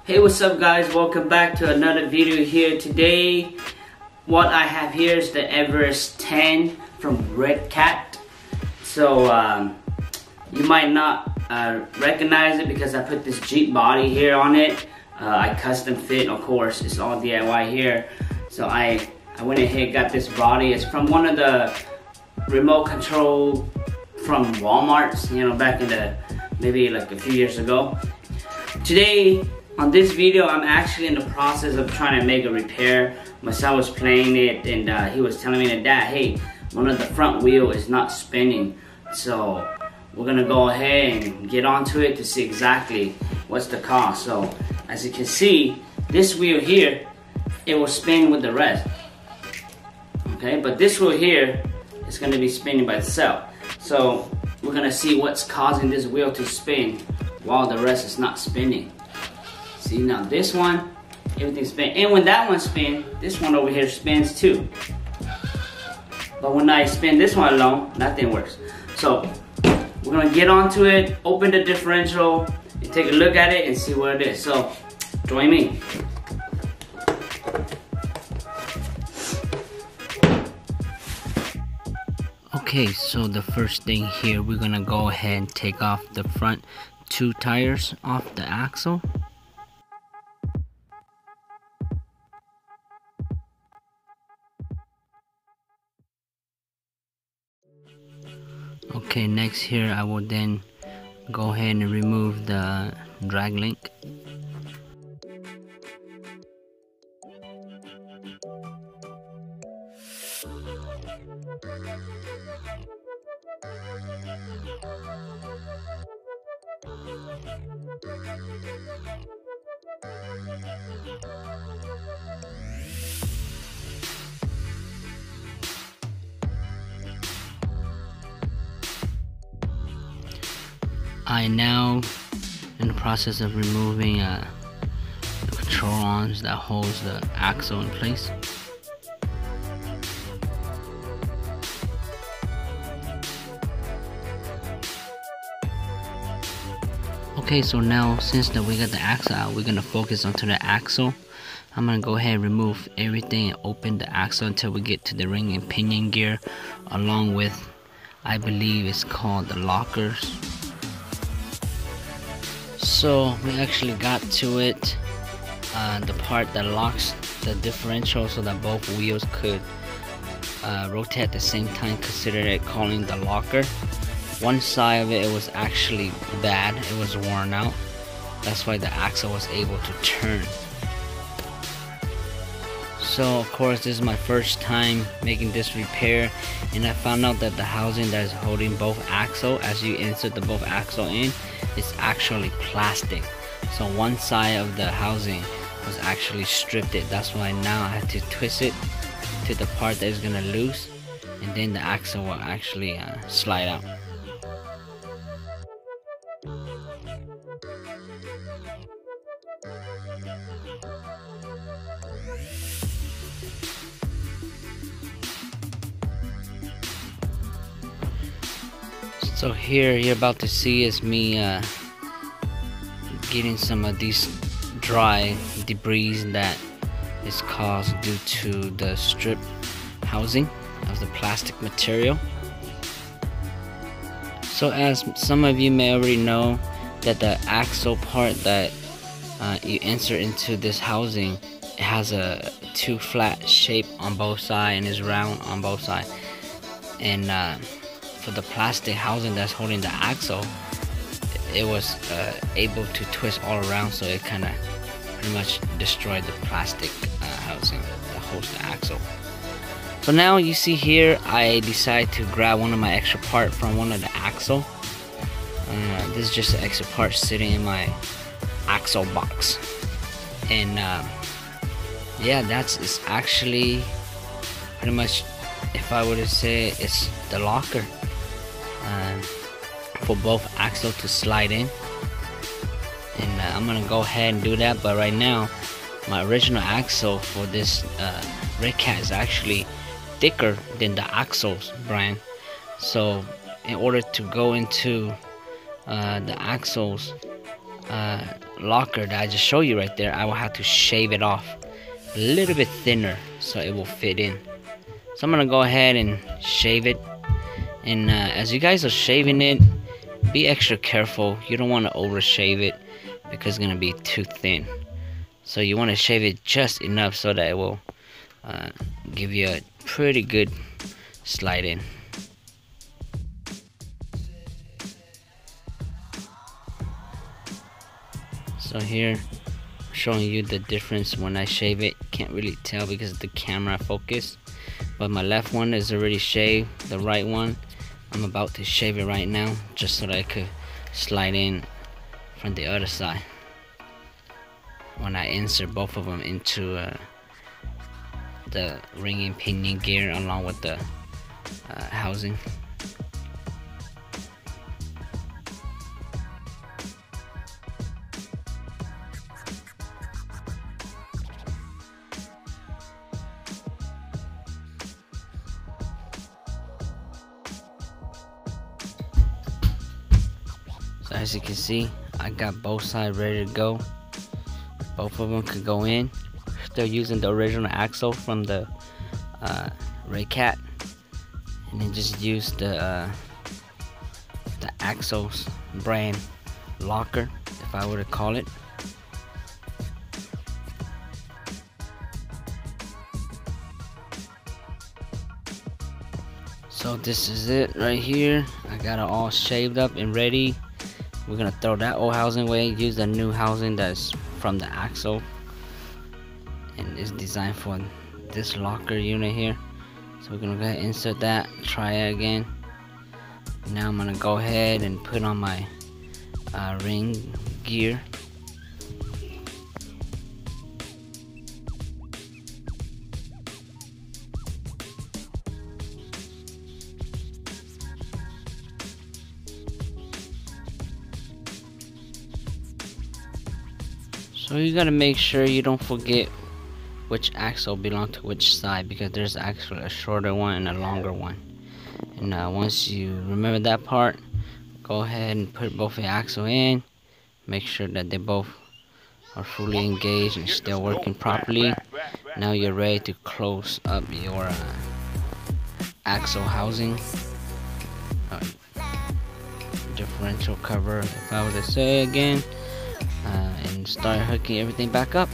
Hey, what's up guys, welcome back to another video here. Today what I have here is the Everest-10 from Red Cat. So you might not recognize it because I put this Jeep body here on it. I custom fit, of course, it's all DIY here. So I went ahead and got this body. It's from one of the remote control from Walmart's, you know, back in the maybe like a few years ago. Today on this video, I'm actually in the process of trying to make a repair. My son was playing it and he was telling me that, Dad, hey, one of the front wheel is not spinning. So we're gonna go ahead and get onto it to see exactly what's the cause. So as you can see, this wheel here, it will spin with the rest. Okay, but this wheel here is gonna be spinning by itself. So we're gonna see what's causing this wheel to spin while the rest is not spinning. See, now this one, everything's spinning. And when that one spins, this one over here spins too. But when I spin this one alone, nothing works. So we're gonna get onto it, open the differential, and take a look at it and see what it is. So join me. Okay, so the first thing here, we're gonna go ahead and take off the front two tires off the axle. Okay, next here I will then go ahead and remove the drag link. I now in the process of removing the control arms that holds the axle in place. Okay, so now since that we got the axle out, we're gonna focus onto the axle. I'm gonna go ahead and remove everything and open the axle until we get to the ring and pinion gear, along with, I believe it's called the lockers. So we actually got to it, the part that locks the differential so that both wheels could rotate at the same time, consider it calling the locker. One side of it was actually bad, it was worn out. That's why the axle was able to turn. So of course this is my first time making this repair, and I found out that the housing that is holding both axle, as you insert the both axle in, is actually plastic. So one side of the housing was actually stripped it. That's why now I have to twist it to the part that is gonna loose, and then the axle will actually slide out. So here you're about to see is me getting some of these dry debris that is caused due to the strip housing of the plastic material. So as some of you may already know, that the axle part that you insert into this housing, it has a two flat shape on both sides and is round on both sides. And for the plastic housing that's holding the axle, it was able to twist all around, so it kind of pretty much destroyed the plastic housing that holds the axle. So now you see here, I decided to grab one of my extra part from one of the axle. This is just an extra part sitting in my axle box, and yeah, it's actually pretty much, if I were to say, it's the locker for both axle to slide in. And I'm gonna go ahead and do that, but right now my original axle for this Red Cat is actually thicker than the axles brand. So in order to go into the axles locker that I just showed you right there, I will have to shave it off a little bit thinner so it will fit in. So I'm gonna go ahead and shave it. And as you guys are shaving it, be extra careful. You don't want to over shave it because it's gonna be too thin. So you want to shave it just enough so that it will give you a pretty good slide in. So here I'm showing you the difference when I shave it. Can't really tell because of the camera focus, but my left one is already shaved. The right one, I'm about to shave it right now just so that I could slide in from the other side when I insert both of them into the ring and pinion gear along with the housing. So as you can see, I got both sides ready to go. Both of them could go in. Still using the original axle from the Red Cat, and then just use the Axles brand locker, if I were to call it. So this is it right here. I got it all shaved up and ready. We're gonna throw that old housing away, use the new housing that's from the axle and is designed for this locker unit here. So we're gonna go ahead and insert that, try it again. Now I'm gonna go ahead and put on my ring gear. So you gotta make sure you don't forget which axle belongs to which side, because there's actually a shorter one and a longer one. And once you remember that part, go ahead and put both the axle in. Make sure that they both are fully engaged and still working properly. Now you're ready to close up your axle housing, differential cover, if I were to say again. And start hooking everything back up.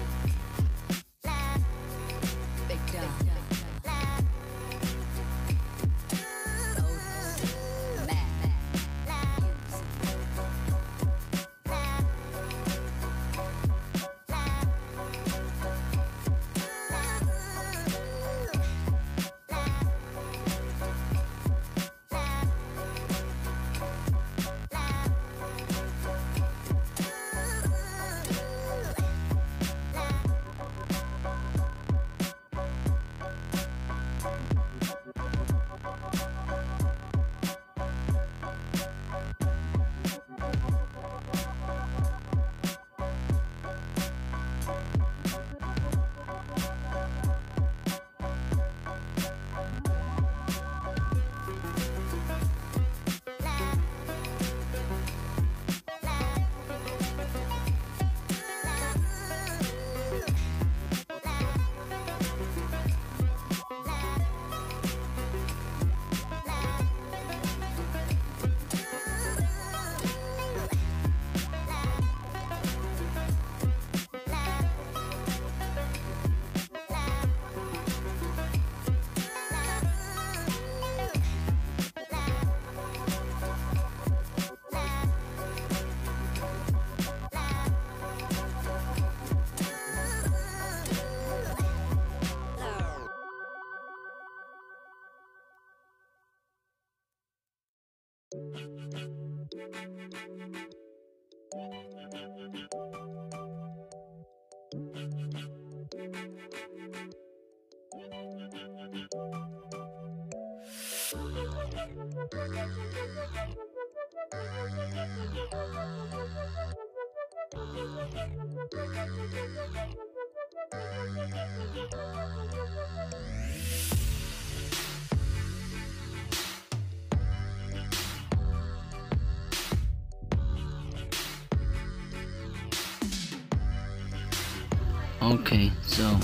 Okay, so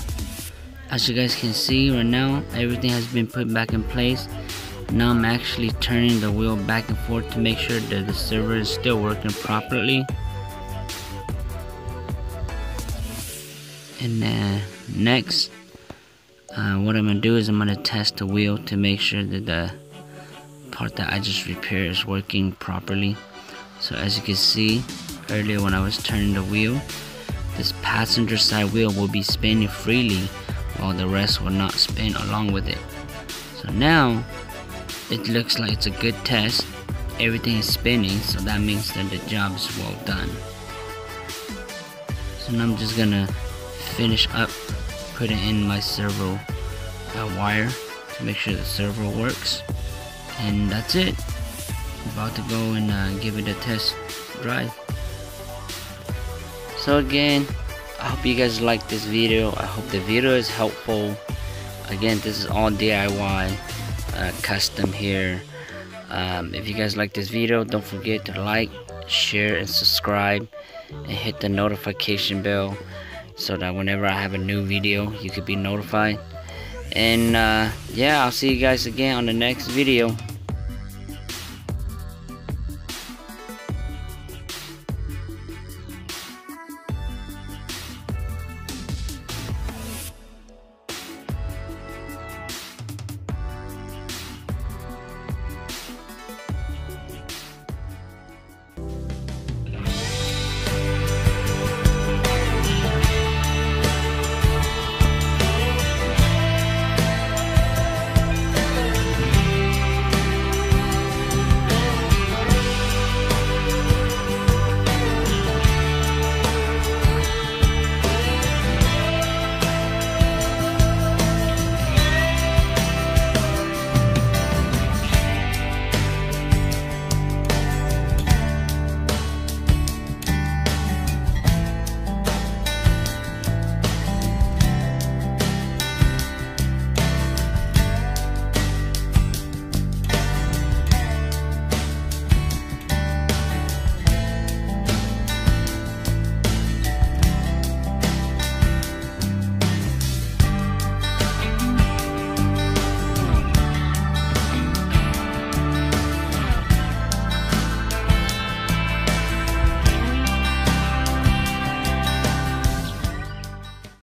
as you guys can see right now, everything has been put back in place. Now I'm actually turning the wheel back and forth to make sure that the servo is still working properly. And then next, what I'm gonna do is I'm gonna test the wheel to make sure that the part that I just repaired is working properly. So as you can see, earlier when I was turning the wheel, this passenger side wheel will be spinning freely while the rest will not spin along with it. So now it looks like it's a good test. Everything is spinning, so that means that the job is well done. So now I'm just gonna finish up putting in my servo wire to make sure the servo works, and that's it. I'm about to go and give it a test drive. So again, I hope you guys like this video. I hope the video is helpful. Again, this is all DIY, custom here. If you guys like this video, don't forget to like, share, and subscribe, and hit the notification bell so that whenever I have a new video, you could be notified. And yeah, I'll see you guys again on the next video.